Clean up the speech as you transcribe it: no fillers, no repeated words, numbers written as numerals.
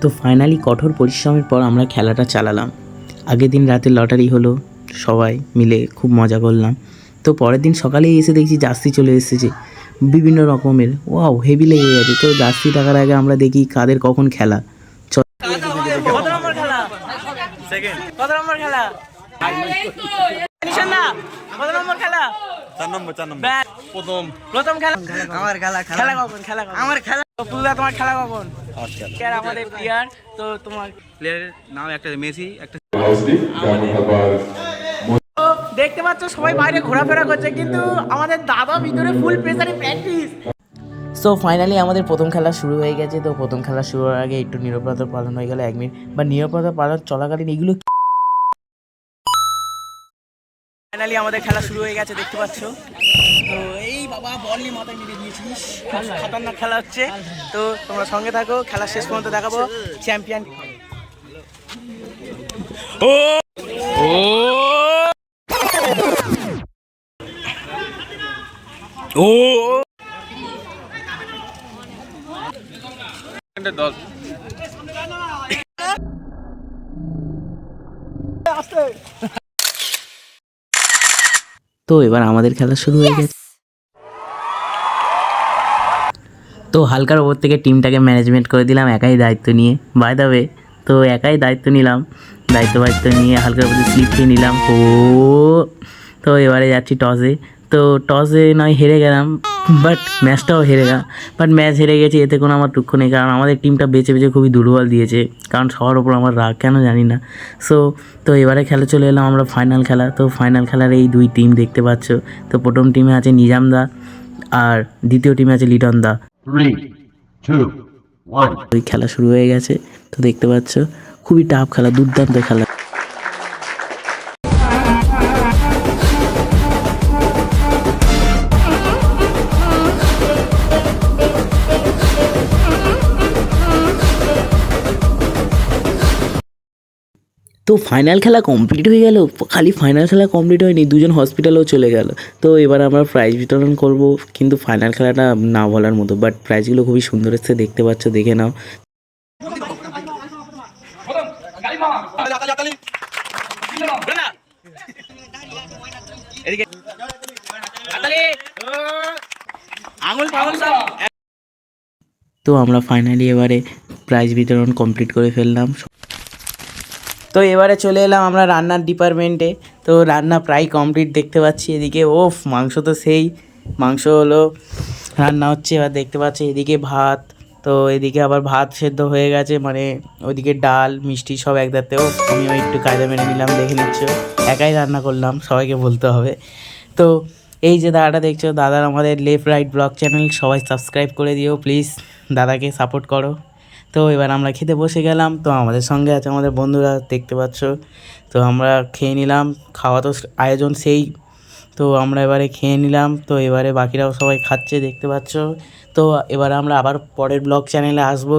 তো ফাইনালি কঠোর পরিশ্রমের পর আমরা খেলাটা চালালাম। আগের দিন রাতে লটারি হলো, সবাই মিলে খুব মজা করলাম। তো পরের দিন সকালেই এসে দেখছি জার্সি চলে এসেছে বিভিন্ন রকমের। ওয়াও, হেভি লেগে গেছে। তো জার্সি টাকার আগে আমরা দেখি কাদের কখন খেলা। কত নম্বর খেলা? সেকেন্ড। কত নম্বর খেলা? নিশানা কত নম্বর খেলা? 4 নম্বর। প্রথম খেলা। আমার খেলা কখন? আমার খেলা পুরুদা, তোমার খেলা কখন? আজকে আমাদের প্লেয়ার। তো তোমার প্লেয়ারের নাম একটা মেসি, একটা দেখতে পাচ্ছ সবাই বাইরে ঘোরাফেরা করছে, কিন্তু আমাদের দাদা ভিতরে ফুল প্রেসারে প্র্যাকটিস। সো ফাইনালি আমাদের প্রথম খেলা শুরু হয়ে গেছে। তো প্রথম খেলা শুরুর আগে একটু নিরবতা পালন হয়ে গেল 1 মিনিট, বা নিরবতা পালন চলাকালীন এগুলো। ফাইনালি আমাদের খেলা শুরু হয়ে গেছে, দেখতে পাচ্ছ। তো এই বাবা বল নিয়ে মাথায় মেরে দিয়েছিস, খতরনাক খেলা হচ্ছে। তো তোমরা সঙ্গে থাকো, খেলা শেষ পর্যন্ত দেখাবো চ্যাম্পিয়ন। ও ও তো এবার আমাদের খেলা শুরু হয়ে গেছে। তো হালকার ওপর থেকে টিমটাকে ম্যানেজমেন্ট করে দিলাম একাই দায়িত্ব নিয়ে। বাই দ্য ওয়ে, তো একাই দায়িত্ব নিলাম, দায়িত্ব নিয়ে হালকার ওপর স্লিপ খেয়ে নিলাম। তো এবারে যাচ্ছি টসে। তো টসে নয় হেরে গেলাম, বাট ম্যাচটাও ম্যাচ হেরে গেছি, এতে কোনো আমার দুঃখ নেই। কারণ আমাদের টিমটা বেঁচে খুবই দুর্বল দিয়েছে, কারণ সবার ওপর আমার রাগ কেন জানি না। তো এবারে খেলা চলে এলাম আমরা ফাইনাল খেলা। তো ফাইনাল খেলার এই 2 টিম দেখতে পাচ্ছ। তো প্রথম টিমে আছে নিজামদা, আর দ্বিতীয় টিমে আছে লিটনদা। 3, 2, 1. ওই খেলা শুরু হয়ে গেছে। তো দেখতে পাচ্ছ খুবই টাফ খেলা, দুর্দান্ত খেলা। তো ফাইনাল খেলা কমপ্লিট হয়ে গেল। খালি ফাইনাল খেলা কমপ্লিট হয়নি, 2জন হসপিটালেও চলে গেল। তো এবার আমরা প্রাইজ বিতরণ করব, কিন্তু ফাইনাল খেলাটা না বলার মতো, বাট প্রাইজগুলো খুবই সুন্দর এসছে, দেখতে পাচ্ছ, দেখে নাও। তো আমরা ফাইনালি এবারে প্রাইজ বিতরণ কমপ্লিট করে ফেললাম। তো এবারে চলে এলাম আমরা রান্নার ডিপার্টমেন্টে। তো রান্না প্রায় কমপ্লিট দেখতে পাচ্ছি। এদিকে মাংস তো সেই মাংস হলো, রান্না হচ্ছে। এবার দেখতে পাচ্ছি এদিকে ভাত, তো এদিকে আবার ভাত সেদ্ধ হয়ে গেছে, মানে ওইদিকে ডাল মিষ্টি সব একদাতে। আমিও একটু কায়দা মেনে নিলাম, দেখে নিচ্ছ একাই রান্না করলাম, সবাইকে বলতে হবে। তো এই যে দাদাটা দেখছো, দাদার আমাদের লেফট রাইট ব্লগ চ্যানেল, সবাই সাবস্ক্রাইব করে দিও প্লিজ, দাদাকে সাপোর্ট করো। তো এবার আমরা খেতে বসে গেলাম। তো আমাদের সঙ্গে আছে আমাদের বন্ধুরা, দেখতে পাচ্ছ। তো আমরা খেয়ে নিলাম, খাওয়া তো আয়োজন সেই। তো আমরা এবারে খেয়ে নিলাম। তো এবারে বাকিরাও সবাই খাচ্ছে, দেখতে পাচ্ছ। তো এবারে আমরা আবার পরের ব্লগ চ্যানেলে আসবো।